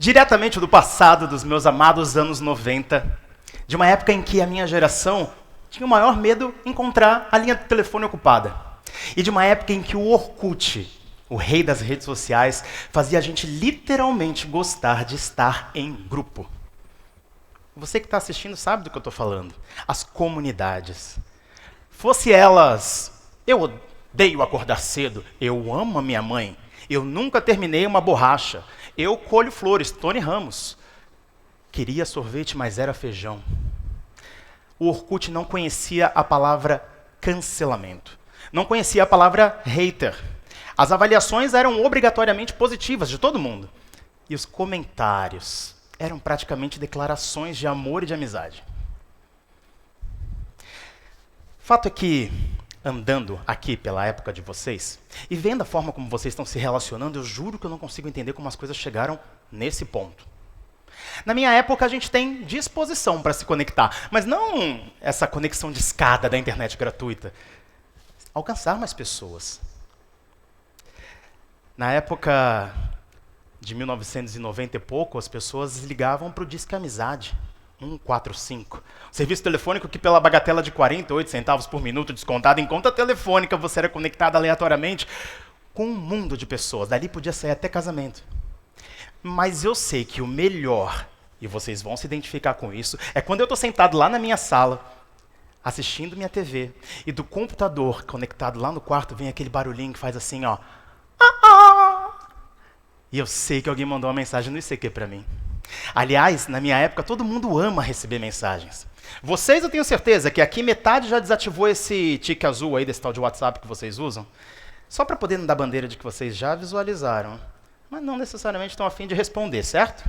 diretamente do passado dos meus amados anos 90, de uma época em que a minha geração tinha o maior medo de encontrar a linha do telefone ocupada. E de uma época em que o Orkut, o rei das redes sociais, fazia a gente literalmente gostar de estar em grupo. Você que está assistindo sabe do que eu estou falando. As comunidades. Fosse elas, eu odeio acordar cedo, eu amo a minha mãe, eu nunca terminei uma borracha, eu colho flores, Tony Ramos. Queria sorvete, mas era feijão. O Orkut não conhecia a palavra cancelamento. Não conhecia a palavra hater. As avaliações eram obrigatoriamente positivas de todo mundo. E os comentários eram praticamente declarações de amor e de amizade. Fato é que, andando aqui pela época de vocês, e vendo a forma como vocês estão se relacionando, eu juro que eu não consigo entender como as coisas chegaram nesse ponto. Na minha época, a gente tem disposição para se conectar, mas não essa conexão de escada da internet gratuita. Alcançar mais pessoas. Na época de 1990 e pouco, as pessoas ligavam para o Disque Amizade, 145. Serviço telefônico que pela bagatela de 48 centavos por minuto descontado em conta telefônica, você era conectado aleatoriamente com um mundo de pessoas. Dali podia sair até casamento. Mas eu sei que o melhor, e vocês vão se identificar com isso, é quando eu estou sentado lá na minha sala, assistindo minha TV, e do computador conectado lá no quarto vem aquele barulhinho que faz assim, ó. E eu sei que alguém mandou uma mensagem no ICQ para mim. Aliás, na minha época, todo mundo ama receber mensagens. Vocês, eu tenho certeza que aqui metade já desativou esse tique azul aí desse tal de WhatsApp que vocês usam, só para poder não dar bandeira de que vocês já visualizaram, mas não necessariamente estão a fim de responder, certo?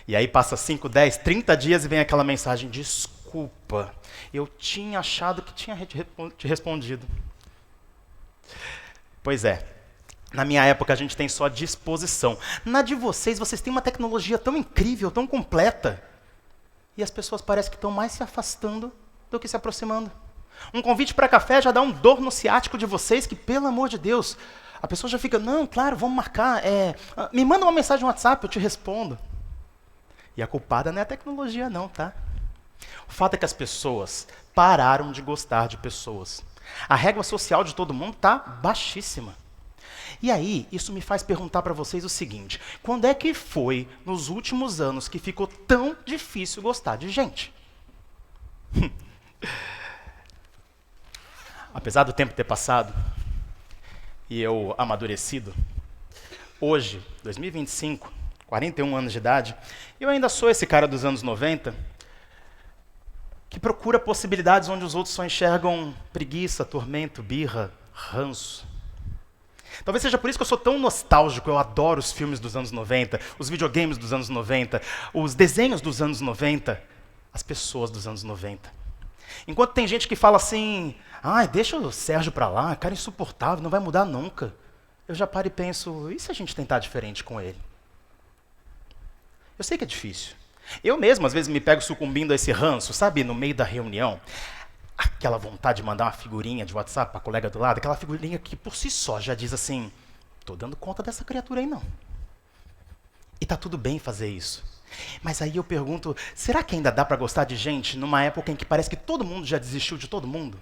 E aí passa 5, 10, 30 dias e vem aquela mensagem, desculpa, eu tinha achado que tinha te respondido. Pois é. Na minha época, a gente tem só disposição. Na de vocês, vocês têm uma tecnologia tão incrível, tão completa. E as pessoas parecem que estão mais se afastando do que se aproximando. Um convite para café já dá um dor no ciático de vocês, que, pelo amor de Deus, a pessoa já fica, não, claro, vamos marcar. Me manda uma mensagem no WhatsApp, eu te respondo. E a culpada não é a tecnologia, não, tá? O fato é que as pessoas pararam de gostar de pessoas. A régua social de todo mundo está baixíssima. E aí, isso me faz perguntar para vocês o seguinte, quando é que foi, nos últimos anos, que ficou tão difícil gostar de gente? Apesar do tempo ter passado, e eu amadurecido, hoje, 2025, 41 anos de idade, eu ainda sou esse cara dos anos 90, que procura possibilidades onde os outros só enxergam preguiça, tormento, birra, ranço. Talvez seja por isso que eu sou tão nostálgico, eu adoro os filmes dos anos 90, os videogames dos anos 90, os desenhos dos anos 90, as pessoas dos anos 90. Enquanto tem gente que fala assim, deixa o Sérgio pra lá, cara insuportável, não vai mudar nunca. Eu já paro e penso, e se a gente tentar diferente com ele? Eu sei que é difícil. Eu mesmo, às vezes, me pego sucumbindo a esse ranço, sabe, no meio da reunião. Aquela vontade de mandar uma figurinha de WhatsApp para a colega do lado, aquela figurinha que por si só já diz assim, tô dando conta dessa criatura aí não. E tá tudo bem fazer isso. Mas aí eu pergunto, será que ainda dá para gostar de gente numa época em que parece que todo mundo já desistiu de todo mundo?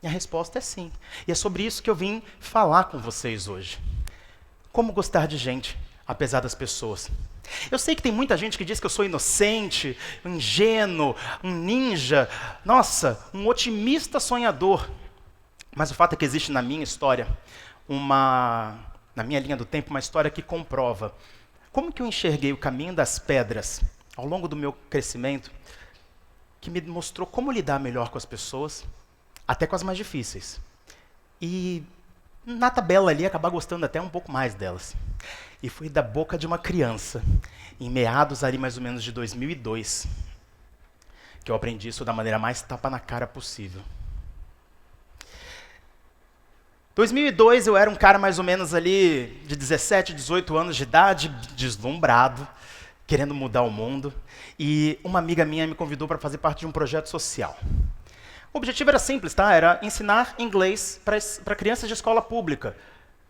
E a resposta é sim. E é sobre isso que eu vim falar com vocês hoje. Como gostar de gente, apesar das pessoas. Eu sei que tem muita gente que diz que eu sou inocente, um ingênuo, um ninja, nossa, um otimista sonhador. Mas o fato é que existe na minha história, na minha linha do tempo, uma história que comprova como que eu enxerguei o caminho das pedras ao longo do meu crescimento, que me mostrou como lidar melhor com as pessoas, até com as mais difíceis. E na tabela ali, acabar gostando até um pouco mais delas. E foi da boca de uma criança, em meados ali mais ou menos de 2002, que eu aprendi isso da maneira mais tapa na cara possível. 2002 eu era um cara mais ou menos ali de 17, 18 anos de idade, deslumbrado, querendo mudar o mundo, e uma amiga minha me convidou para fazer parte de um projeto social. O objetivo era simples, tá? Era ensinar inglês para crianças de escola pública.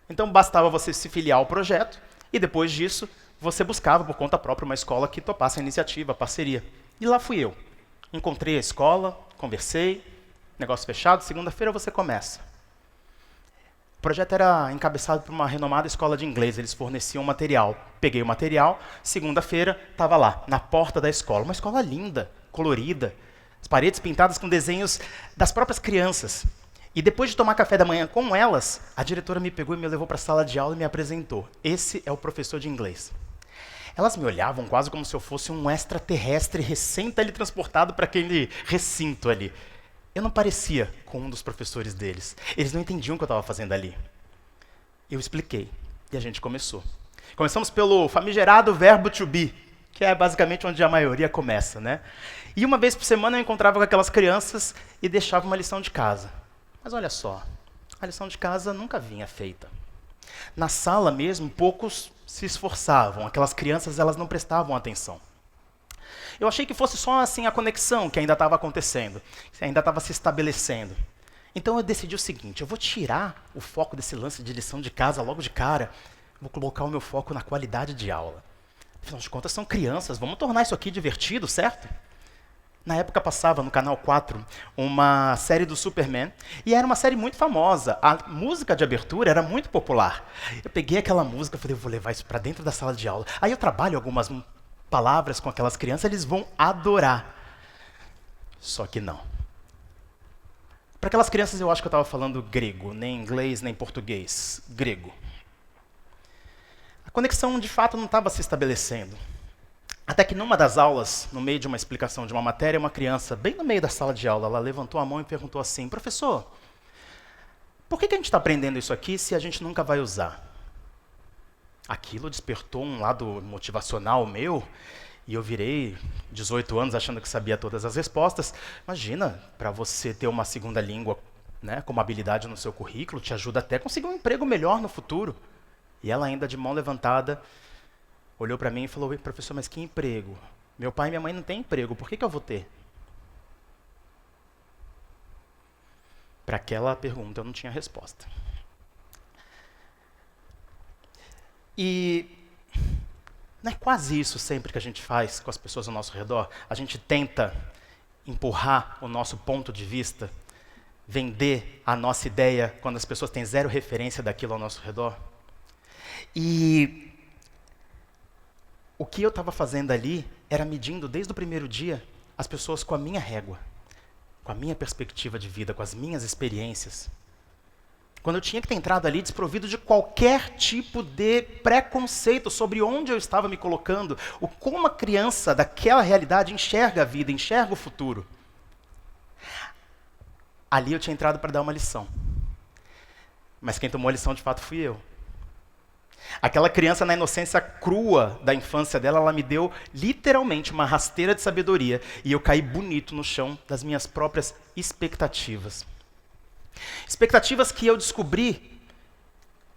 Então bastava você se filiar ao projeto e depois disso você buscava por conta própria uma escola que topasse a iniciativa, a parceria. E lá fui eu. Encontrei a escola, conversei, negócio fechado, segunda-feira você começa. O projeto era encabeçado por uma renomada escola de inglês, eles forneciam material. Peguei o material, segunda-feira estava lá, na porta da escola. Uma escola linda, colorida, as paredes pintadas com desenhos das próprias crianças. E depois de tomar café da manhã com elas, a diretora me pegou e me levou para a sala de aula e me apresentou. Esse é o professor de inglês. Elas me olhavam quase como se eu fosse um extraterrestre recém-teletransportado para aquele recinto ali. Eu não parecia com um dos professores deles. Eles não entendiam o que eu estava fazendo ali. Eu expliquei e a gente começou. Começamos pelo famigerado verbo to be, que é basicamente onde a maioria começa, né? E uma vez por semana eu encontrava com aquelas crianças e deixava uma lição de casa. Mas olha só, a lição de casa nunca vinha feita. Na sala mesmo, poucos se esforçavam. Aquelas crianças, elas não prestavam atenção. Eu achei que fosse só assim a conexão que ainda estava acontecendo, que ainda estava se estabelecendo. Então eu decidi o seguinte, eu vou tirar o foco desse lance de lição de casa logo de cara, vou colocar o meu foco na qualidade de aula. Afinal de contas, são crianças, vamos tornar isso aqui divertido, certo? Na época passava no Canal 4 uma série do Superman, e era uma série muito famosa. A música de abertura era muito popular. Eu peguei aquela música e falei, eu vou levar isso para dentro da sala de aula. Aí eu trabalho algumas palavras com aquelas crianças, eles vão adorar. Só que não. Para aquelas crianças eu acho que eu estava falando grego, nem inglês, nem português. Grego. A conexão de fato não estava se estabelecendo. Até que numa das aulas, no meio de uma explicação de uma matéria, uma criança, bem no meio da sala de aula, ela levantou a mão e perguntou assim, professor, por que a gente está aprendendo isso aqui se a gente nunca vai usar? Aquilo despertou um lado motivacional meu, e eu virei 18 anos achando que sabia todas as respostas. Imagina, para você ter uma segunda língua, né, como habilidade no seu currículo, te ajuda até a conseguir um emprego melhor no futuro. E ela ainda de mão levantada, olhou para mim e falou, professor, mas que emprego? Meu pai e minha mãe não têm emprego, por que eu vou ter? Para aquela pergunta eu não tinha resposta. E não é quase isso sempre que a gente faz com as pessoas ao nosso redor? A gente tenta empurrar o nosso ponto de vista, vender a nossa ideia quando as pessoas têm zero referência daquilo ao nosso redor? E o que eu estava fazendo ali era medindo desde o primeiro dia as pessoas com a minha régua, com a minha perspectiva de vida, com as minhas experiências. Quando eu tinha que ter entrado ali desprovido de qualquer tipo de preconceito sobre onde eu estava me colocando, como uma criança daquela realidade enxerga a vida, enxerga o futuro. Ali eu tinha entrado para dar uma lição. Mas quem tomou a lição de fato fui eu. Aquela criança, na inocência crua da infância dela, ela me deu literalmente uma rasteira de sabedoria e eu caí bonito no chão das minhas próprias expectativas. Expectativas que eu descobri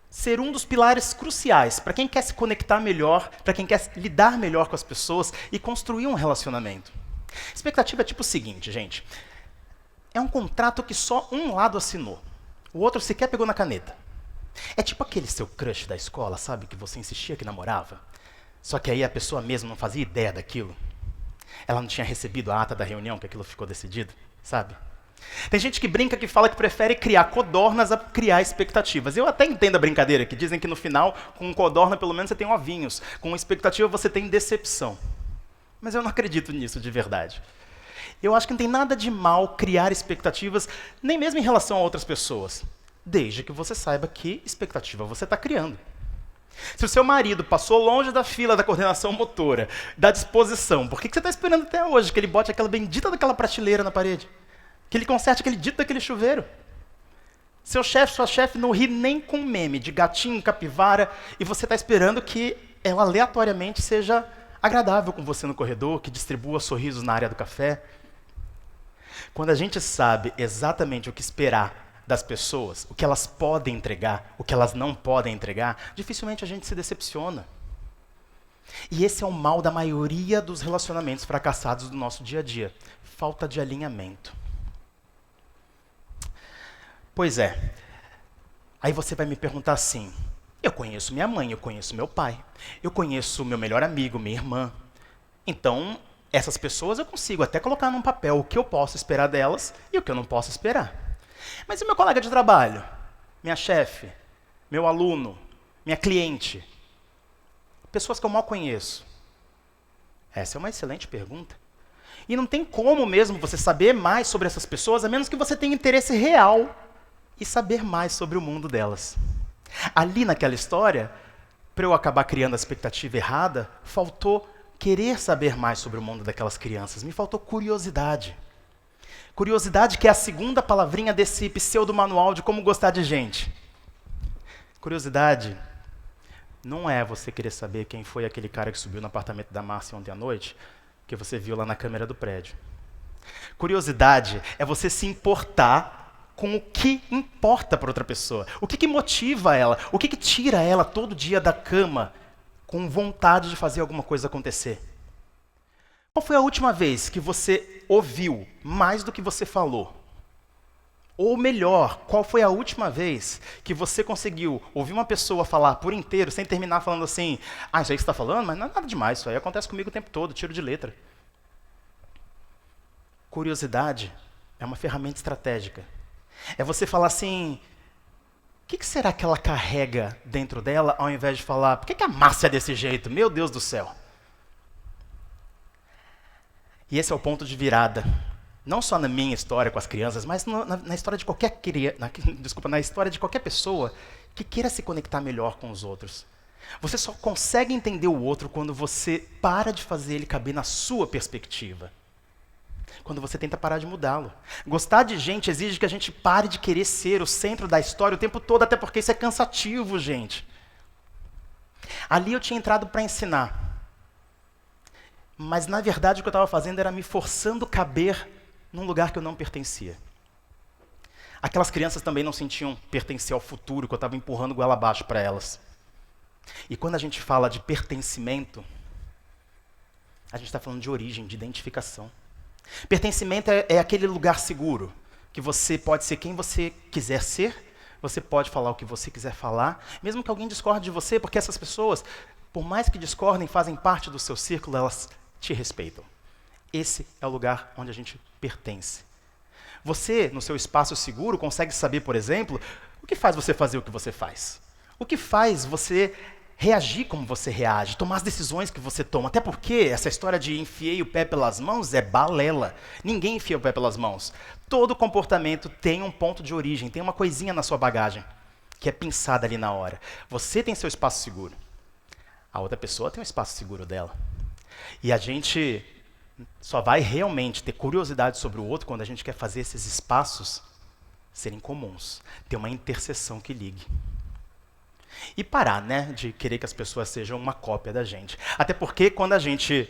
ser um dos pilares cruciais para quem quer se conectar melhor, para quem quer lidar melhor com as pessoas e construir um relacionamento. Expectativa é tipo o seguinte, gente. É um contrato que só um lado assinou. O outro sequer pegou na caneta. É tipo aquele seu crush da escola, sabe? Que você insistia que namorava. Só que aí a pessoa mesmo não fazia ideia daquilo. Ela não tinha recebido a ata da reunião que aquilo ficou decidido, sabe? Tem gente que brinca que fala que prefere criar codornas a criar expectativas. Eu até entendo a brincadeira, que dizem que no final, com codorna pelo menos você tem ovinhos. Com expectativa você tem decepção. Mas eu não acredito nisso de verdade. Eu acho que não tem nada de mal criar expectativas, nem mesmo em relação a outras pessoas. Desde que você saiba que expectativa você está criando. Se o seu marido passou longe da fila da coordenação motora, da disposição, por que você está esperando até hoje que ele bote aquela bendita daquela prateleira na parede? Que ele conserte aquele dito daquele chuveiro? Seu chefe, sua chefe não ri nem com meme de gatinho, capivara, e você está esperando que ela aleatoriamente seja agradável com você no corredor, que distribua sorrisos na área do café. Quando a gente sabe exatamente o que esperar das pessoas, o que elas podem entregar, o que elas não podem entregar, dificilmente a gente se decepciona. E esse é o mal da maioria dos relacionamentos fracassados do nosso dia a dia. Falta de alinhamento. Pois é. Aí você vai me perguntar assim, Eu conheço minha mãe, eu conheço meu pai, eu conheço meu melhor amigo, minha irmã. Então, essas pessoas eu consigo até colocar num papel o que eu posso esperar delas e o que eu não posso esperar. Mas e meu colega de trabalho? Minha chefe? Meu aluno? Minha cliente? Pessoas que eu mal conheço? Essa é uma excelente pergunta. E não tem como mesmo você saber mais sobre essas pessoas, a menos que você tenha interesse real e saber mais sobre o mundo delas. Ali naquela história, para eu acabar criando a expectativa errada, faltou querer saber mais sobre o mundo daquelas crianças. Me faltou curiosidade. Curiosidade que é a segunda palavrinha desse pseudo-manual de como gostar de gente. Curiosidade não é você querer saber quem foi aquele cara que subiu no apartamento da Márcia ontem à noite, que você viu lá na câmera do prédio. Curiosidade é você se importar com o que importa para outra pessoa. O que motiva ela? O que tira ela todo dia da cama com vontade de fazer alguma coisa acontecer? Qual foi a última vez que você ouviu mais do que você falou? Ou melhor, qual foi a última vez que você conseguiu ouvir uma pessoa falar por inteiro, sem terminar falando assim, isso aí que você está falando, mas não é nada demais, isso aí acontece comigo o tempo todo, tiro de letra. Curiosidade é uma ferramenta estratégica. É você falar assim, o que será que ela carrega dentro dela, ao invés de falar, por que a Márcia é desse jeito? Meu Deus do céu. E esse é o ponto de virada. Não só na minha história com as crianças, mas na história de qualquer na história de qualquer pessoa que queira se conectar melhor com os outros. Você só consegue entender o outro quando você para de fazer ele caber na sua perspectiva. Quando você tenta parar de mudá-lo. Gostar de gente exige que a gente pare de querer ser o centro da história o tempo todo, até porque isso é cansativo, gente. Ali eu tinha entrado para ensinar. Mas, na verdade, o que eu estava fazendo era me forçando a caber num lugar que eu não pertencia. Aquelas crianças também não sentiam pertencer ao futuro, que eu estava empurrando goela abaixo para elas. E quando a gente fala de pertencimento, a gente está falando de origem, de identificação. Pertencimento é aquele lugar seguro, que você pode ser quem você quiser ser, você pode falar o que você quiser falar, mesmo que alguém discorde de você, porque essas pessoas, por mais que discordem, fazem parte do seu círculo, elas te respeitam. Esse é o lugar onde a gente pertence. Você, no seu espaço seguro, consegue saber, por exemplo, o que faz você fazer o que você faz. O que faz você reagir como você reage, tomar as decisões que você toma. Até porque essa história de enfiei o pé pelas mãos é balela. Ninguém enfia o pé pelas mãos. Todo comportamento tem um ponto de origem, tem uma coisinha na sua bagagem, que é pensada ali na hora. Você tem seu espaço seguro. A outra pessoa tem o espaço seguro dela. E a gente só vai realmente ter curiosidade sobre o outro quando a gente quer fazer esses espaços serem comuns. Ter uma interseção que ligue. E parar, de querer que as pessoas sejam uma cópia da gente. Até porque quando a gente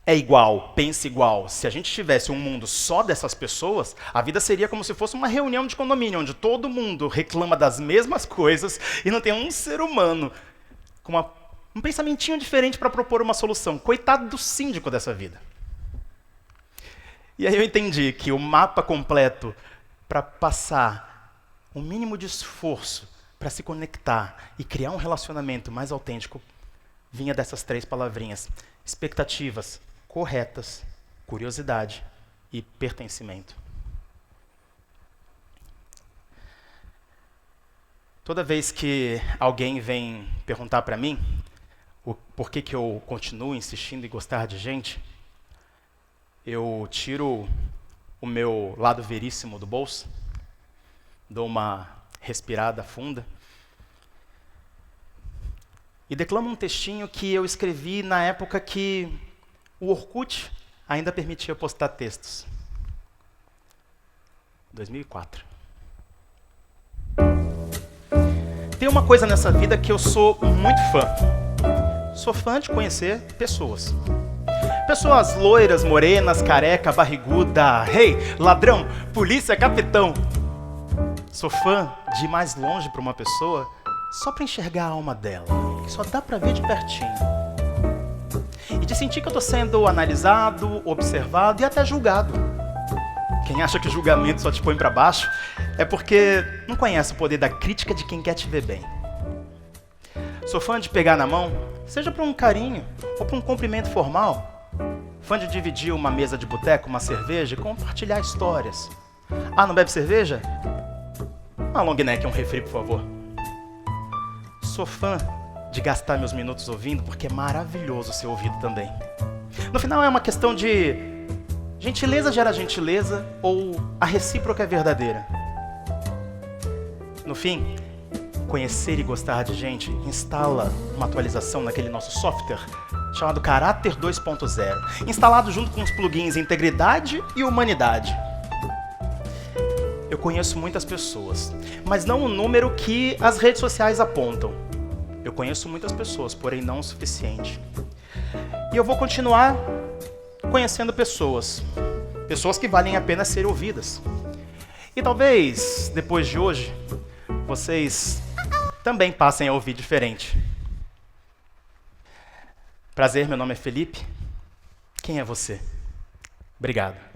é igual, pensa igual, se a gente tivesse um mundo só dessas pessoas, a vida seria como se fosse uma reunião de condomínio, onde todo mundo reclama das mesmas coisas e não tem um ser humano com um pensamentinho diferente para propor uma solução. Coitado do síndico dessa vida. E aí eu entendi que o mapa completo para passar um mínimo de esforço para se conectar e criar um relacionamento mais autêntico vinha dessas 3 palavrinhas: expectativas corretas, curiosidade e pertencimento. Toda vez que alguém vem perguntar para mim por que eu continuo insistindo em gostar de gente, eu tiro o meu lado veríssimo do bolso, dou uma respirada funda e declamo um textinho que eu escrevi na época que o Orkut ainda permitia postar textos. 2004. Tem uma coisa nessa vida que eu sou muito fã. Sou fã de conhecer pessoas. Pessoas loiras, morenas, careca, barriguda, rei, ladrão, polícia, capitão. Sou fã de ir mais longe para uma pessoa só para enxergar a alma dela, que só dá para ver de pertinho. E de sentir que eu estou sendo analisado, observado e até julgado. Quem acha que o julgamento só te põe para baixo é porque não conhece o poder da crítica de quem quer te ver bem. Sou fã de pegar na mão, seja para um carinho ou para um cumprimento formal. Fã de dividir uma mesa de boteco, uma cerveja e compartilhar histórias. Ah, não bebe cerveja? Uma long neck e um refri, por favor. Sou fã de gastar meus minutos ouvindo, porque é maravilhoso ser ouvido também. No final é uma questão de gentileza gera gentileza ou a recíproca é verdadeira. No fim, conhecer e gostar de gente instala uma atualização naquele nosso software chamado Caráter 2.0, instalado junto com os plugins Integridade e Humanidade. Eu conheço muitas pessoas, mas não o número que as redes sociais apontam. Eu conheço muitas pessoas, porém não o suficiente. E eu vou continuar conhecendo pessoas. Pessoas que valem a pena ser ouvidas. E talvez, depois de hoje, vocês também passem a ouvir diferente. Prazer, meu nome é Felipe. Quem é você? Obrigado.